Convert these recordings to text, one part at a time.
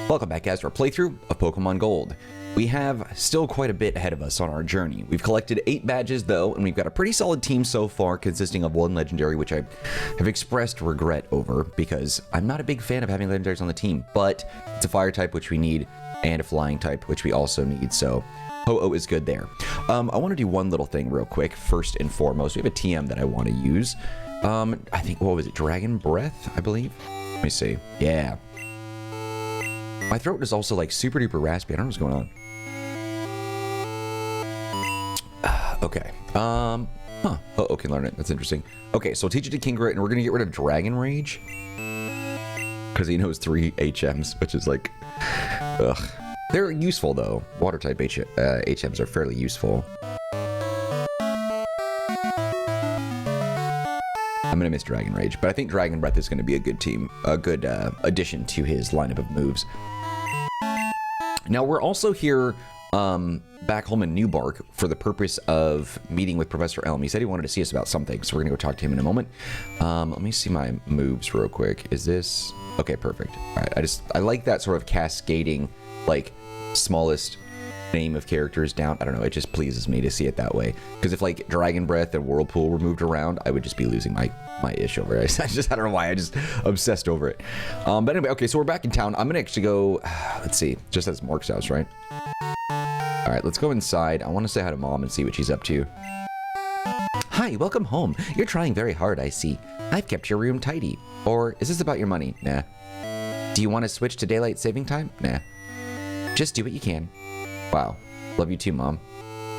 Welcome back, guys, to our playthrough of Pokemon Gold. We have still quite a bit ahead of us on our journey. We've collected 8 badges, though, and we've got a pretty solid team so far, consisting of 1 legendary, which I have expressed regret over, because I'm not a big fan of having legendaries on the team, but it's a fire type, which we need, and a flying type, which we also need, so Ho-Oh is good there. I want to do one little thing real quick. First and foremost, we have a TM that I want to use. I think, what was it? Dragon Breath, I believe? Let me see. Yeah. My throat is also like super duper raspy. I don't know what's going on. Okay. Oh, can learn it. That's interesting. Okay, so we'll teach it to Kingrit, and we're going to get rid of Dragon Rage. Because he knows 3 HMs, which is like... Ugh. They're useful, though. Water-type HMs are fairly useful. I'm going to miss Dragon Rage, but I think Dragon Breath is going to be a good addition to his lineup of moves. Now, we're also here back home in New Bark for the purpose of meeting with Professor Elm. He said he wanted to see us about something, so we're going to go talk to him in a moment. Let me see my moves real quick. Is this... Okay, perfect. All right, I like that sort of cascading, like, smallest name of characters down. I don't know, it just pleases me to see it that way. Because if, like, Dragon Breath and Whirlpool were moved around, I would just be losing my ish over it. I don't know why, I just obsessed over it. But anyway, okay, so we're back in town. I'm gonna actually go, let's see, just as Mark's house, right? All right, let's go inside. I want to say hi to Mom and see what she's up to. Hi, welcome home. You're trying very hard, I see. I've kept your room tidy. Or is this about your money? Nah. Do you want to switch to daylight saving time? Nah. Just do what you can. Wow. Love you too, Mom.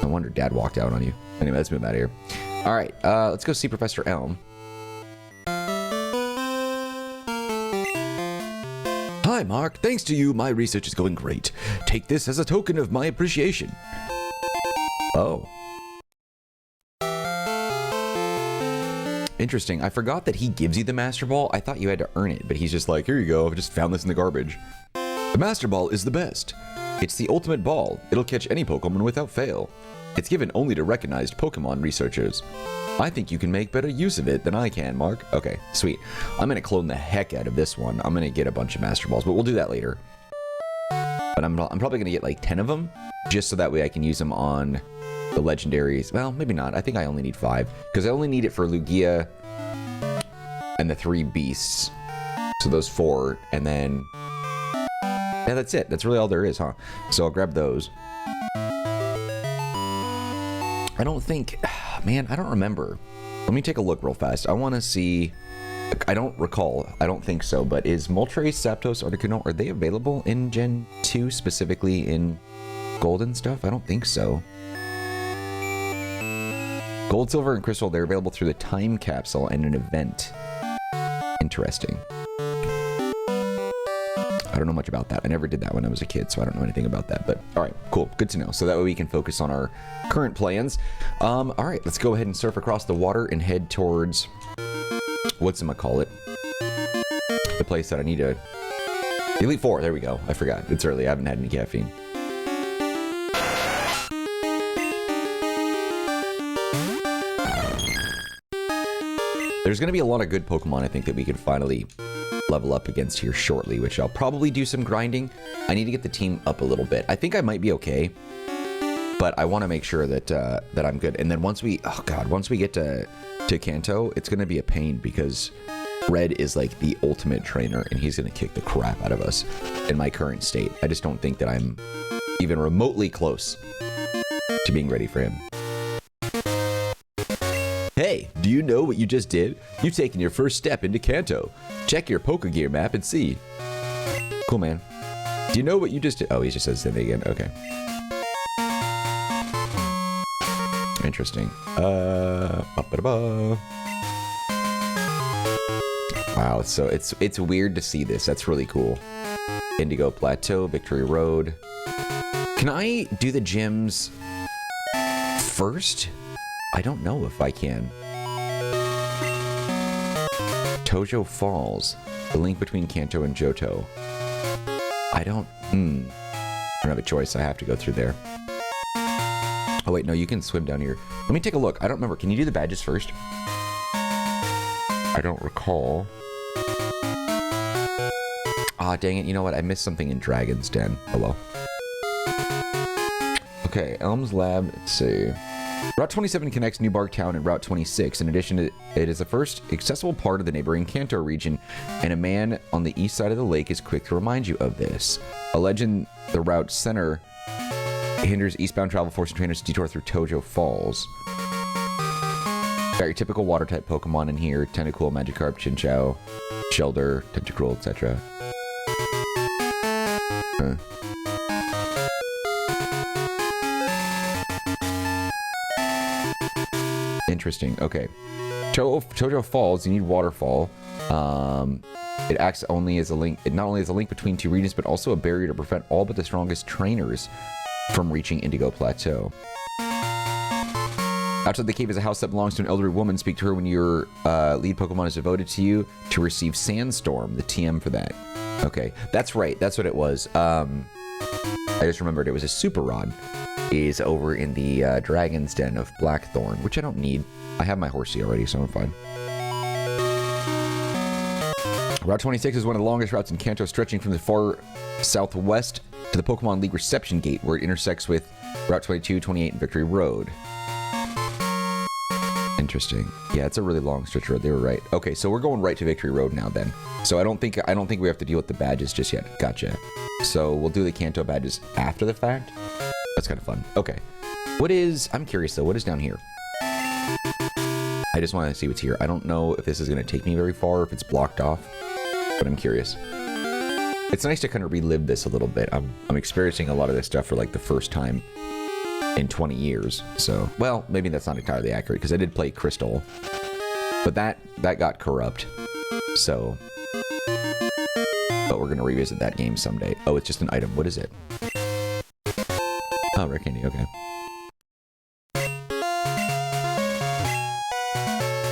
No wonder Dad walked out on you. Anyway, let's move out of here. All right, let's go see Professor Elm. Hi, Mark. Thanks to you, my research is going great. Take this as a token of my appreciation. Oh. Interesting. I forgot that he gives you the Master Ball. I thought you had to earn it, but he's just like, here you go. I just found this in the garbage. The Master Ball is the best. It's the ultimate ball. It'll catch any Pokemon without fail. It's given only to recognized Pokemon researchers. I think you can make better use of it than I can, Mark. Okay, sweet. I'm going to clone the heck out of this one. I'm going to get a bunch of Master Balls, but we'll do that later. But I'm probably going to get like 10 of them, just so that way I can use them on the legendaries. Well, maybe not. I think I only need 5, because I only need it for Lugia and the 3 beasts. So those 4, and then... yeah, that's it. That's really all there is, huh? So I'll grab those. I don't think... man, I don't remember. Let me take a look real fast. I want to see... I don't recall. I don't think so, but is Moltres, Zapdos, Articuno, are they available in Gen 2, specifically in Gold and stuff? I don't think so. Gold, Silver, and Crystal, they're available through the time capsule and an event. Interesting. I don't know much about that. I never did that when I was a kid, so I don't know anything about that. But all right, cool. Good to know. So that way we can focus on our current plans. All right, let's go ahead and surf across the water and head towards... whatchamacallit? The place that I need to... Elite 4, there we go. I forgot. It's early. I haven't had any caffeine. There's going to be a lot of good Pokemon, I think, that we can finally level up against here shortly, which I'll probably do some grinding. I need to get the team up a little bit. I think I might be okay, but I want to make sure that that I'm good. And then once we, oh god, once we get to Kanto, it's going to be a pain because Red is like the ultimate trainer, and he's going to kick the crap out of us in my current state. I just don't think that I'm even remotely close to being ready for him. Hey, do you know what you just did? You've taken your first step into Kanto. Check your Pokegear map and see. Cool, man. Do you know what you just did? Oh, he just says the thing again. Okay. Interesting. Wow, so it's weird to see this. That's really cool. Indigo Plateau, Victory Road. Can I do the gyms first? I don't know if I can. Tojo Falls, the link between Kanto and Johto. I don't have a choice. I have to go through there. Oh wait, no, you can swim down here. Let me take a look. I don't remember. Can you do the badges first? I don't recall. Ah, dang it. You know what? I missed something in Dragon's Den. Oh, well. Okay, Elm's Lab. Let's see. Route 27 connects New Bark Town and Route 26. In addition, it is the first accessible part of the neighboring Kanto region, and a man on the east side of the lake is quick to remind you of this. A legend, the route's center hinders eastbound travel, forcing trainers to detour through Tojo Falls. Got your typical water-type Pokemon in here. Tentacool, Magikarp, Chinchou, Shelder, Tentacruel, etc. Interesting. Okay. Tojo Falls, you need Waterfall. It acts only as a link. It not only as a link between two regions, but also a barrier to prevent all but the strongest trainers from reaching Indigo Plateau. Outside the cave is a house that belongs to an elderly woman. Speak to her when your lead Pokemon is devoted to you to receive Sandstorm, the TM for that. Okay, that's right. That's what it was. I just remembered it was a Super Rod. Is over in the Dragon's Den of Blackthorn, which I don't need. I have my Horsey already, so I'm fine. Route 26 is one of the longest routes in Kanto, stretching from the far southwest to the Pokemon League Reception Gate, where it intersects with Route 22, 28, and Victory Road. Interesting. Yeah, it's a really long stretch road. They were right. Okay, so we're going right to Victory Road now then. So I don't think we have to deal with the badges just yet. Gotcha. So we'll do the Kanto badges after the fact. That's kind of fun. Okay. I'm curious though, what is down here? I just want to see what's here. I don't know if this is going to take me very far, if it's blocked off, but I'm curious. It's nice to kind of relive this a little bit. I'm experiencing a lot of this stuff for like the first time in 20 years. So, well, maybe that's not entirely accurate because I did play Crystal, but that got corrupt. So, but we're going to revisit that game someday. Oh, it's just an item. What is it? Oh, rare candy, okay.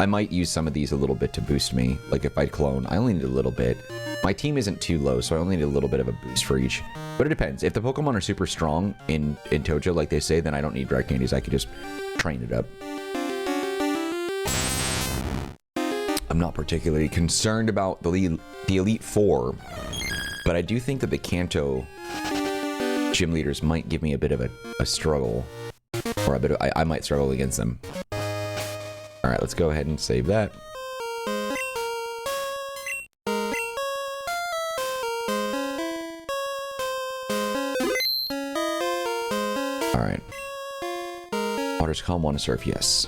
I might use some of these a little bit to boost me. Like if I clone, I only need a little bit. My team isn't too low, so I only need a little bit of a boost for each. But it depends. If the Pokemon are super strong in Tojo, like they say, then I don't need rare candies. I could just train it up. I'm not particularly concerned about the Elite Four, but I do think that the Kanto gym leaders might give me a bit of a struggle, or I might struggle against them. All right, let's go ahead and save that. All right. Water's calm, want to surf? Yes.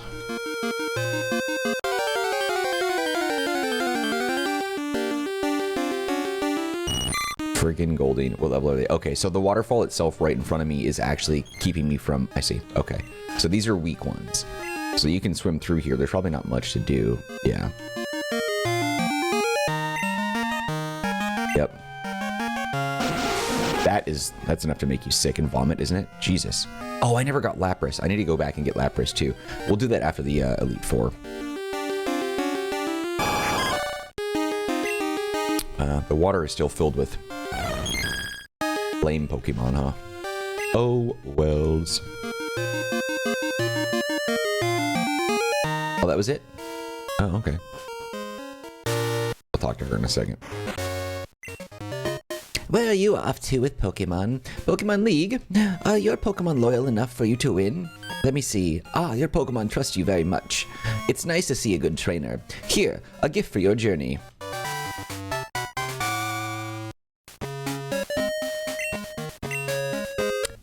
Friggin' Golding. What level are they? Okay, so the waterfall itself right in front of me is actually keeping me from... I see. Okay. So these are weak ones. So you can swim through here. There's probably not much to do. Yeah. Yep. That's enough to make you sick and vomit, isn't it? Jesus. Oh, I never got Lapras. I need to go back and get Lapras too. We'll do that after the Elite Four. The water is still filled with flame Pokemon, huh? Oh, wells. Oh, that was it? Oh, okay. I'll talk to her in a second. Where are you off to with Pokemon? Pokemon League? Are your Pokemon loyal enough for you to win? Let me see. Ah, your Pokemon trust you very much. It's nice to see a good trainer. Here, a gift for your journey.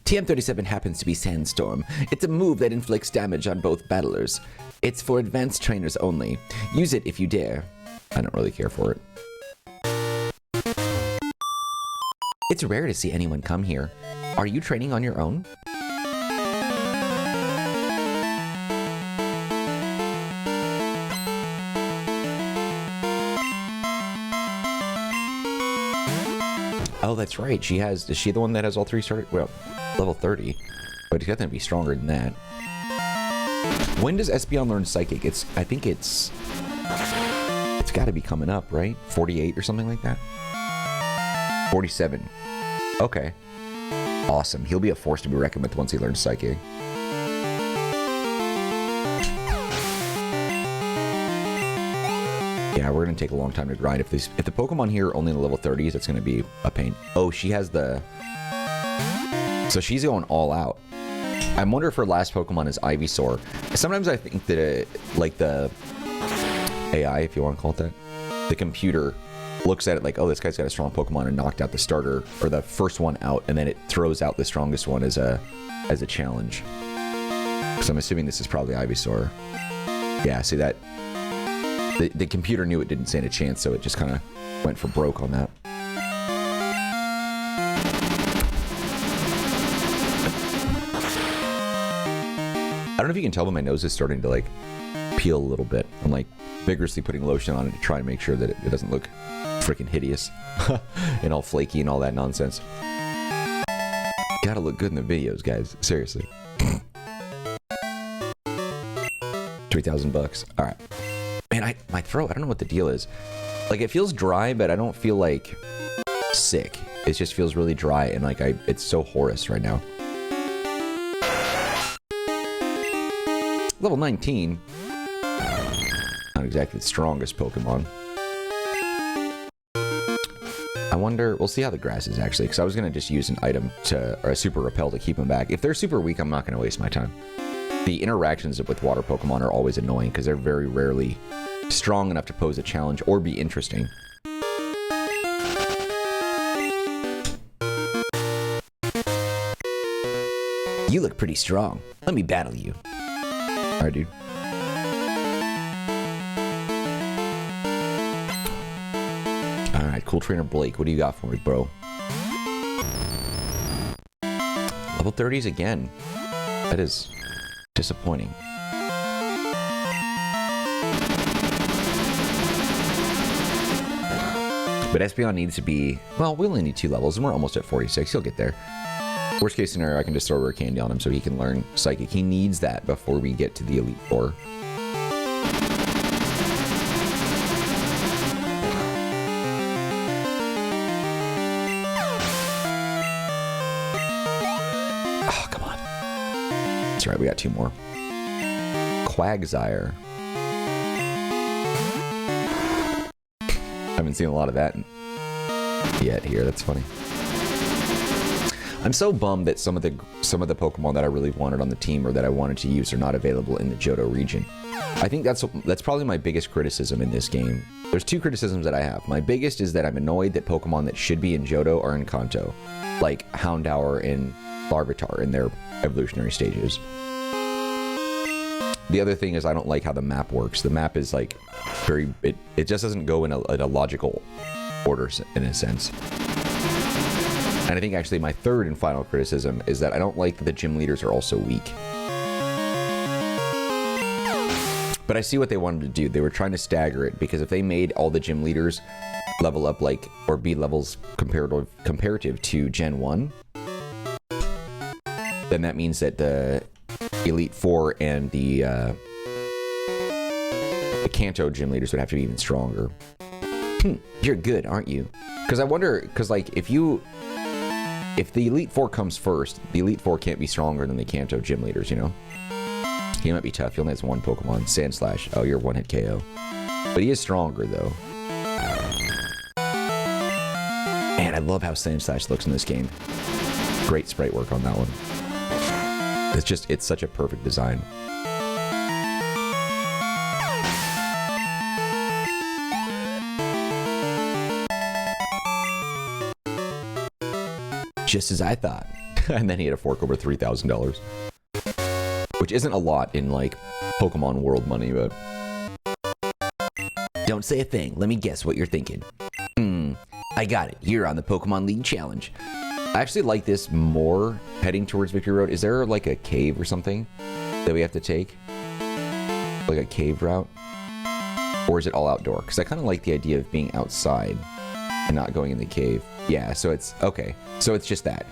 TM37 happens to be Sandstorm. It's a move that inflicts damage on both battlers. It's for advanced trainers only. Use it if you dare. I don't really care for it. It's rare to see anyone come here. Are you training on your own? Oh, that's right. Is she the one that has all three started? Well, level 30. But it's got to be stronger than that. When does Espeon learn Psychic? I think it's got to be coming up, right? 48 or something like that? 47. Okay. Awesome. He'll be a force to be reckoned with once he learns Psychic. Yeah, we're gonna take a long time to grind. If the Pokemon here are only in the level 30s, it's gonna be a pain. Oh, she has the... So she's going all out. I wonder if her last Pokemon is Ivysaur. Sometimes I think that, like the AI, if you want to call it that, the computer looks at it like, oh, this guy's got a strong Pokemon and knocked out the starter, or the first one out, and then it throws out the strongest one as a challenge. So I'm assuming this is probably Ivysaur. Yeah, see that? The computer knew it didn't stand a chance, so it just kind of went for broke on that. I don't know if you can tell, but my nose is starting to like peel a little bit. I'm like vigorously putting lotion on it to try and make sure that it doesn't look freaking hideous and all flaky and all that nonsense. Gotta look good in the videos, guys. Seriously. 3,000 bucks. All right. Man, my throat, I don't know what the deal is. Like, it feels dry, but I don't feel like sick. It just feels really dry, and like it's so hoarse right now. Level 19. Not exactly the strongest Pokemon. I wonder, we'll see how the grass is actually, because I was going to just use an item or a super repel to keep them back. If they're super weak, I'm not going to waste my time. The interactions with water Pokemon are always annoying because they're very rarely strong enough to pose a challenge or be interesting. You look pretty strong. Let me battle you. Alright, dude. Alright, cool trainer Blake. What do you got for me, bro? Level 30s again. That is disappointing. But Espeon needs to be... Well, we only need 2 levels, and we're almost at 46. He'll get there. Worst case scenario, I can just throw Rare Candy on him so he can learn Psychic. He needs that before we get to the Elite Four. Oh, come on. That's right, we got 2 more. Quagsire. Haven't seen a lot of that yet here. That's funny. I'm so bummed that some of the Pokemon that I really wanted on the team or that I wanted to use are not available in the Johto region. I think that's probably my biggest criticism in this game. There's 2 criticisms that I have. My biggest is that I'm annoyed that Pokemon that should be in Johto are in Kanto, like Houndour and Larvitar in their evolutionary stages. The other thing is I don't like how the map works. The map is like very... It just doesn't go in a logical order in a sense. And I think actually my third and final criticism is that I don't like that the gym leaders are also weak. But I see what they wanted to do. They were trying to stagger it, because if they made all the gym leaders level up like, or be levels comparative to Gen 1, then that means that the Elite Four and the Kanto gym leaders would have to be even stronger. You're good, aren't you? Because I wonder, because like if the Elite Four comes first, the Elite Four can't be stronger than the Kanto gym leaders, you know? He might be tough. He only has 1 Pokemon, Sandslash. Oh, you're 1-hit KO. But he is stronger, though. Man, I love how Sandslash looks in this game. Great sprite work on that one. It's such a perfect design. Just as I thought. And then he had to fork over $3,000. Which isn't a lot in, like, Pokemon World money, but... Don't say a thing. Let me guess what you're thinking. I got it. You're on the Pokemon League Challenge. I actually like this more heading towards Victory Road. Is there, like, a cave or something that we have to take? Like a cave route? Or is it all outdoor? Because I kind of like the idea of being outside and not going in the cave. Yeah, so it's... Okay. So it's just that.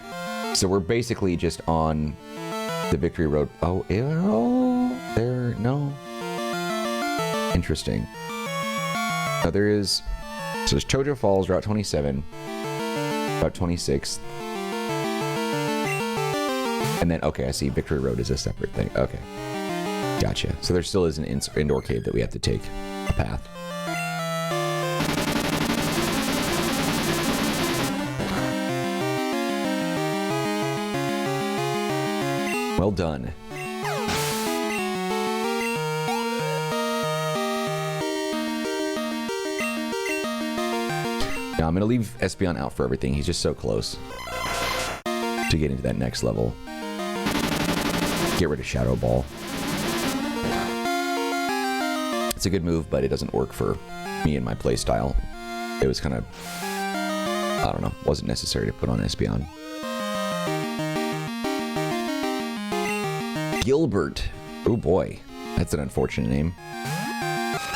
So we're basically just on the Victory Road. Oh, ew, there... No. Interesting. Now there is... So there's Tojo Falls, Route 27. Route 26. And then, okay, I see Victory Road is a separate thing. Okay. Gotcha. So there still is an indoor cave that we have to take a path. Well done. Now I'm going to leave Espeon out for everything. He's just so close to getting to that next level. Get rid of Shadow Ball. It's a good move, but it doesn't work for me and my playstyle. It was kind of, I don't know, wasn't necessary to put on Espeon. Gilbert. Oh boy, that's an unfortunate name. I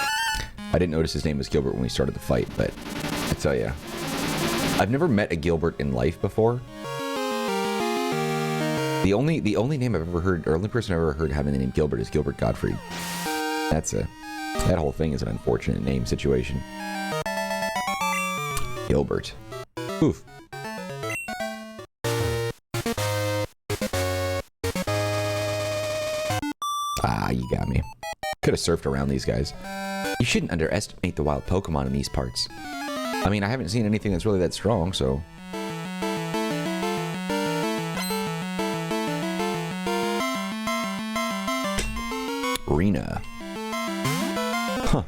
didn't notice his name was Gilbert when we started the fight, but I tell ya, I've never met a Gilbert in life before. The only name I've ever heard, or only person I've ever heard having the name Gilbert is Gilbert Gottfried. That whole thing is an unfortunate name situation. Gilbert. Oof. Ah, you got me. Could have surfed around these guys. You shouldn't underestimate the wild Pokemon in these parts. I mean, I haven't seen anything that's really that strong, so... Arena. Huh.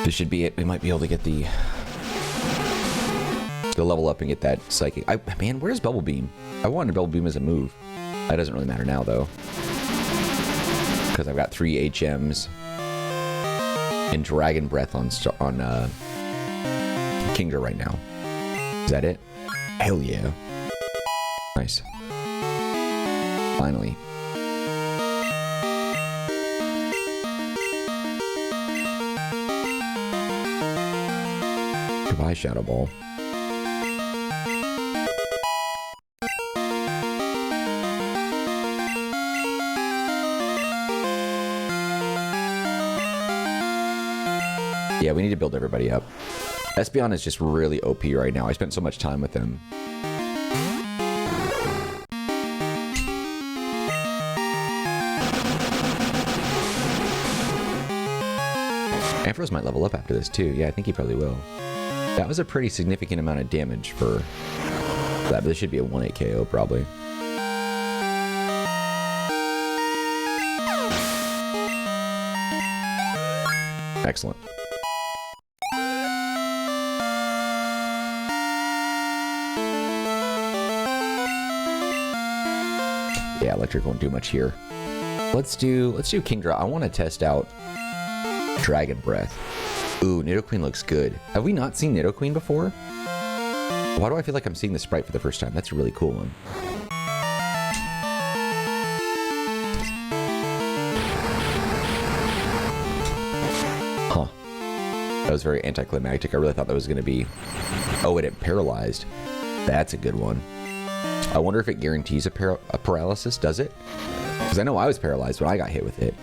This should be it. We might be able to get the level up and get that psychic. Man, where's Bubble Beam? I wanted Bubble Beam as a move. That doesn't really matter now, though. Because I've got 3 HMs and Dragon Breath on Kingdra right now. Is that it? Hell yeah. Nice. Finally. Goodbye, Shadow Ball. Yeah, we need to build everybody up. Espeon is just really OP right now. I spent so much time with him. Ampharos might level up after this too. Yeah, I think he probably will. That was a pretty significant amount of damage for that, but this should be a 1-8 KO probably. Excellent. Yeah, electric won't do much here. Let's do Kingdra. I want to test out Dragon Breath. Ooh, Nidoqueen looks good. Have we not seen Nidoqueen before? Why do I feel like I'm seeing the sprite for the first time? That's a really cool one. Huh. That was very anticlimactic. I really thought that was going to be... Oh, it paralyzed. That's a good one. I wonder if it guarantees a paralysis. Does it? Because I know I was paralyzed when I got hit with it.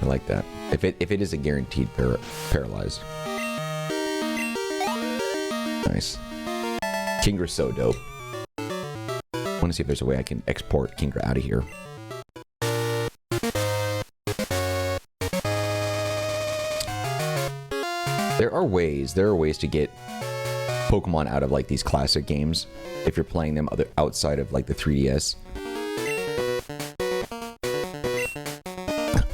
I like that. If it is a guaranteed paralyzed. Nice. Kingra's so dope. I want to see if there's a way I can export Kingdra out of here. There are ways to get Pokemon out of like these classic games if you're playing them outside of like the 3DS.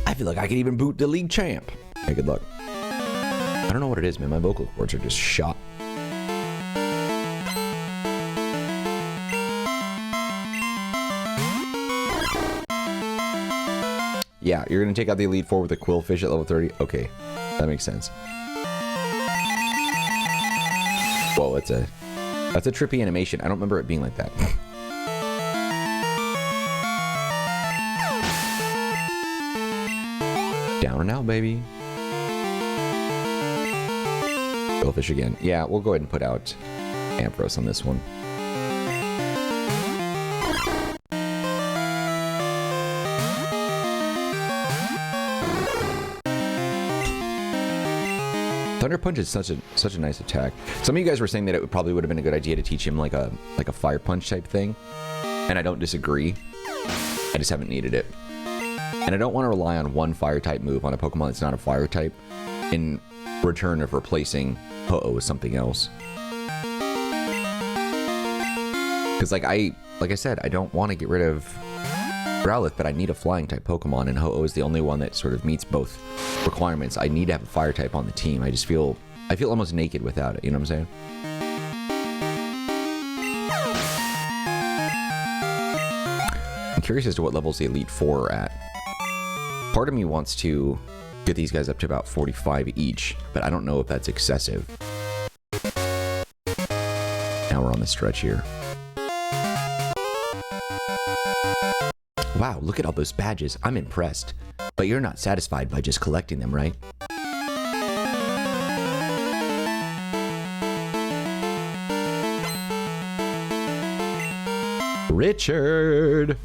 I feel like I could even boot the league champ. Hey, good luck. I don't know what it is, man. My vocal cords are just shot. Yeah, you're gonna take out the Elite Four with a Quillfish at level 30? Okay, that makes sense. Whoa, that's a trippy animation. I don't remember it being like that. Down and out, baby. Quillfish again. Yeah, we'll go ahead and put out Ampharos on this one. Thunder Punch is such a nice attack. Some of you guys were saying that it probably would have been a good idea to teach him like a Fire Punch type thing, and I don't disagree. I just haven't needed it, and I don't want to rely on one Fire type move on a Pokemon that's not a Fire type in return of replacing Ho-Oh with something else. Because like I said, I don't want to get rid of Growlithe, but I need a flying type Pokemon, and Ho-Oh is the only one that sort of meets both requirements. I need to have a fire type on the team. I feel almost naked without it, you know what I'm saying? I'm curious as to what levels the Elite Four are at. Part of me wants to get these guys up to about 45 each, but I don't know if that's excessive. Now we're on the stretch here. Wow, look at all those badges. I'm impressed. But you're not satisfied by just collecting them, right? Richard!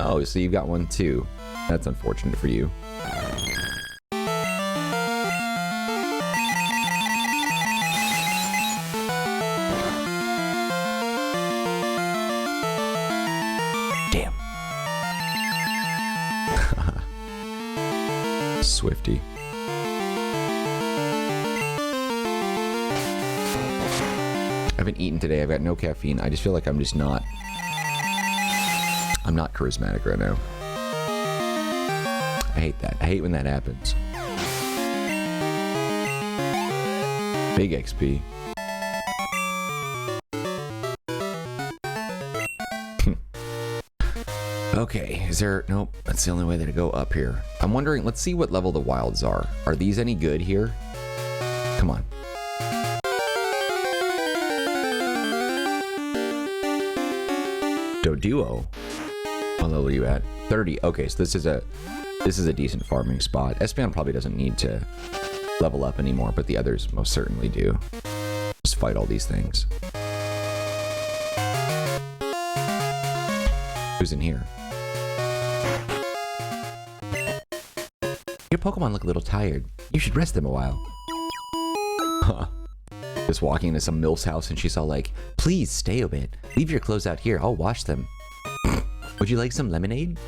Oh, so you've got one too. That's unfortunate for you. Damn. Swifty. I haven't eaten today. I've got no caffeine. I just feel like I'm not charismatic right now. I hate that. I hate when that happens. Big XP. Okay, is there... Nope, that's the only way to go up here. I'm wondering, let's see what level the wilds are. Are these any good here? Come on. Doduo. What level are you at? 30. Okay, so this is a decent farming spot. Espeon probably doesn't need to level up anymore, but the others most certainly do. Just fight all these things. Who's in here? Your Pokemon look a little tired. You should rest them a while. Huh. Just walking into some MILF's house and she's all like, please stay a bit. Leave your clothes out here. I'll wash them. Would you like some lemonade?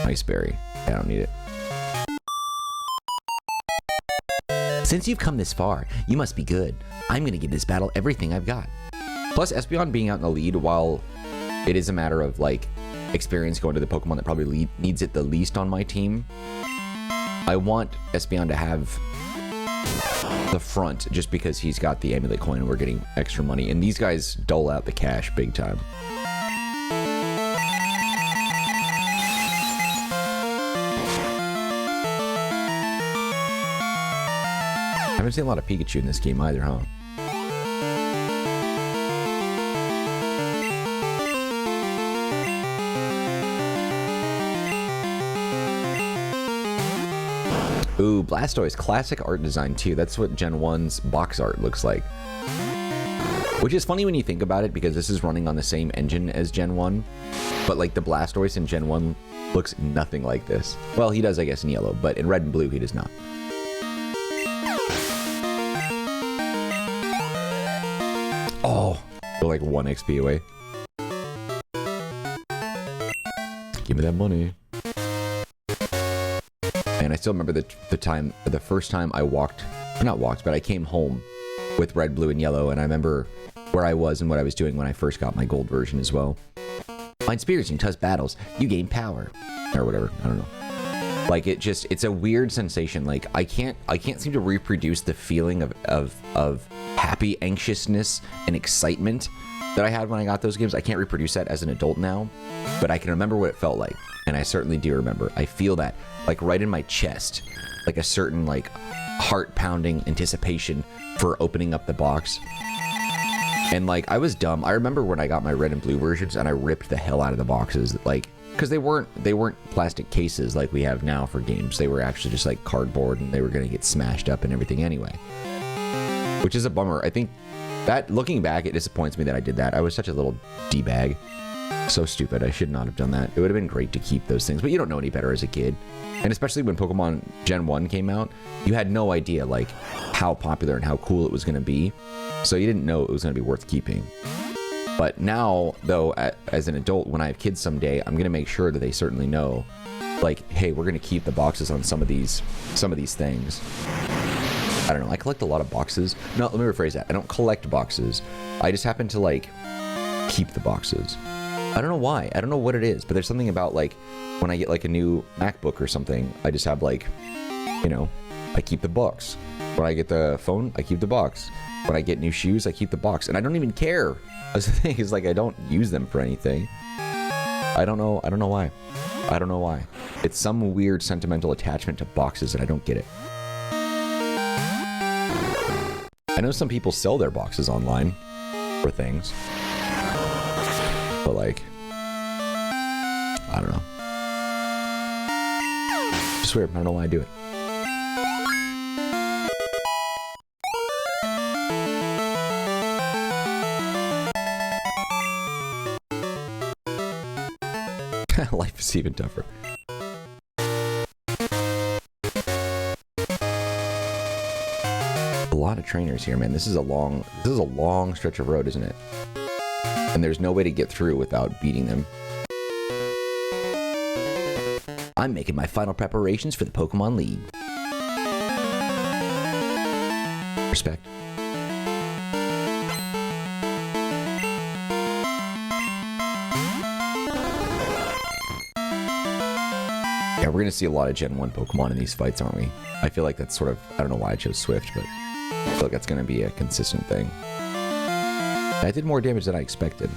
Ice berry. I don't need it. Since you've come this far, you must be good. I'm gonna give this battle everything I've got. Plus, Espeon being out in the lead, while it is a matter of like experience going to the Pokemon that probably needs it the least on my team, I want Espeon to have the front just because he's got the amulet coin and we're getting extra money, and these guys dole out the cash big time. I haven't seen a lot of Pikachu in this game either, huh? Ooh, Blastoise, classic art design too. That's what Gen 1's box art looks like. Which is funny when you think about it, because this is running on the same engine as Gen 1. But like the Blastoise in Gen 1 looks nothing like this. Well, he does, I guess, in yellow, but in red and blue, he does not. Oh, we're like 1 XP away. Give me that money. And I still remember the first time I I came home with red, blue, and yellow, and I remember where I was and what I was doing when I first got my gold version as well. Find spirits in tough battles, you gain power. Or whatever, I don't know. Like, it's a weird sensation. Like, I can't seem to reproduce the feeling of happy anxiousness and excitement that I had when I got those games. I can't reproduce that as an adult now, but I can remember what it felt like. And I certainly do remember. I feel that, like, right in my chest, like a certain, like, heart-pounding anticipation for opening up the box. And, like, I was dumb. I remember when I got my red and blue versions, and I ripped the hell out of the boxes, like, because they weren't plastic cases like we have now for games. They were actually just, like, cardboard, and they were going to get smashed up and everything anyway. Which is a bummer. I think that, looking back, it disappoints me that I did that. I was such a little D-bag. So stupid. I should not have done that. It would have been great to keep those things, but you don't know any better as a kid. And especially when Pokemon Gen 1 came out, you had no idea like how popular and how cool it was going to be. So you didn't know it was going to be worth keeping. But now, though, as an adult, when I have kids someday, I'm going to make sure that they certainly know, like, hey, we're going to keep the boxes on some of these things. I don't know. I collect a lot of boxes. No, let me rephrase that. I don't collect boxes. I just happen to, like, keep the boxes. I don't know why. I don't know what it is, but there's something about, like, when I get, like, a new MacBook or something, I just have, like, you know, I keep the box. When I get the phone, I keep the box. When I get new shoes, I keep the box. And I don't even care. That's the thing, is, like, I don't use them for anything. I don't know why. I don't know why. It's some weird sentimental attachment to boxes, and I don't get it. I know some people sell their boxes online for things. But, like, I don't know. Just weird. I don't know why I do it. Life is even tougher. A lot of trainers here, man. This is a long stretch of road, isn't it? And there's no way to get through without beating them. I'm making my final preparations for the Pokemon League. Respect. Yeah, we're gonna see a lot of Gen 1 Pokemon in these fights, aren't we? I feel like that's sort of, I don't know why I chose Swift, but I feel like that's gonna be a consistent thing. I did more damage than I expected.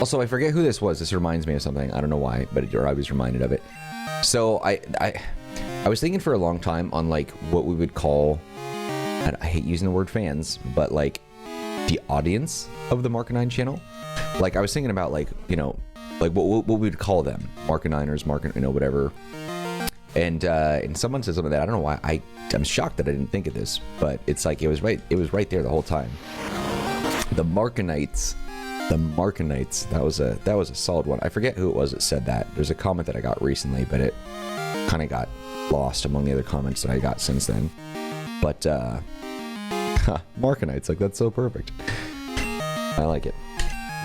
Also, I forget who this was. This reminds me of something. I don't know why, but I was reminded of it. So I was thinking for a long time on like what we would call, and I hate using the word fans, but like the audience of the Marcanine channel. Like I was thinking about like, you know, like what we would call them, Marcaniners, you know, whatever. And someone said something that I don't know why. I'm shocked that I didn't think of this, but it's like it was right there the whole time. The Marcanites. The Marcanites. That was a solid one. I forget who it was that said that. There's a comment that I got recently, but it kind of got lost among the other comments that I got since then. But Marcanites, like that's so perfect. I like it.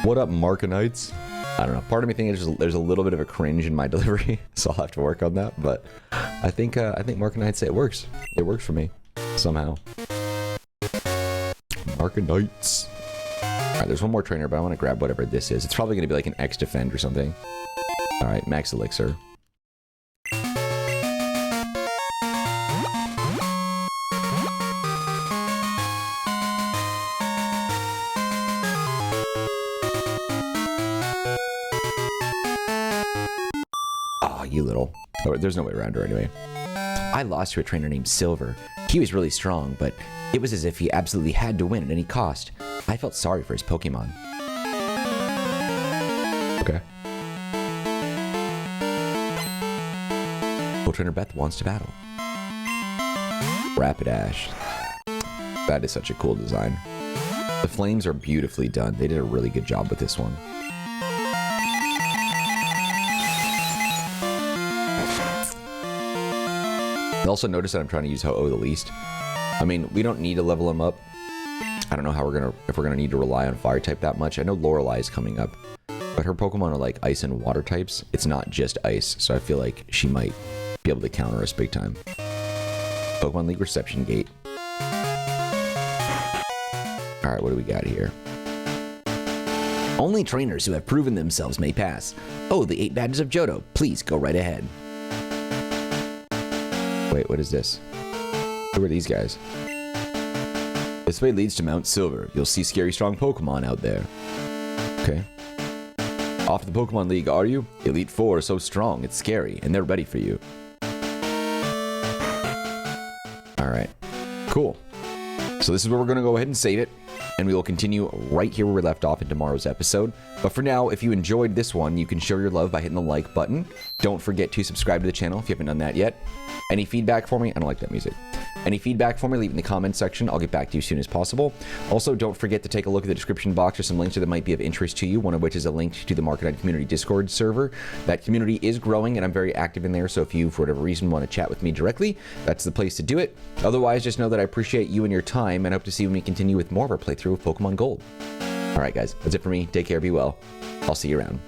What up, Marcanites? I don't know. Part of me thinks there's a little bit of a cringe in my delivery, so I'll have to work on that. But I think Marcanites, it works. It works for me somehow. Marcanites. Alright, there's one more trainer, but I want to grab whatever this is. It's probably going to be like an X-Defend or something. Alright, Max Elixir. Oh, you little... Oh, there's no way around her anyway. I lost to a trainer named Silver. He was really strong, but it was as if he absolutely had to win at any cost. I felt sorry for his Pokemon. Okay. Full Trainer Beth wants to battle. Rapidash. That is such a cool design. The flames are beautifully done. They did a really good job with this one. Also notice that I'm trying to use Ho-Oh the least. I mean, we don't need to level him up. I don't know how if we're gonna need to rely on fire type that much. I know Lorelei is coming up, but her Pokemon are like ice and water types. It's not just ice, so I feel like she might be able to counter us big time. Pokemon League Reception Gate. All right, what do we got here? Only trainers who have proven themselves may pass. Oh, the 8 badges of Johto. Please go right ahead. Wait, what is this? Who are these guys? This way leads to Mount Silver. You'll see scary strong Pokemon out there. Okay. Off to the Pokemon League, are you? Elite Four are so strong, it's scary, and they're ready for you. Alright. Cool. So this is where we're going to go ahead and save it. and we will continue right here where we left off in tomorrow's episode. But for now, if you enjoyed this one, you can show your love by hitting the like button. Don't forget to subscribe to the channel if you haven't done that yet. Any feedback for me? I don't like that music. Any feedback for me, leave it in the comments section. I'll get back to you as soon as possible. Also, don't forget to take a look at the description box for some links that might be of interest to you, one of which is a link to the Marcanine community Discord server. That community is growing, and I'm very active in there, so if you, for whatever reason, want to chat with me directly, that's the place to do it. Otherwise, just know that I appreciate you and your time, and hope to see when we continue with more of our playthrough of Pokemon Gold. Alright guys, that's it for me. Take care, be well. I'll see you around.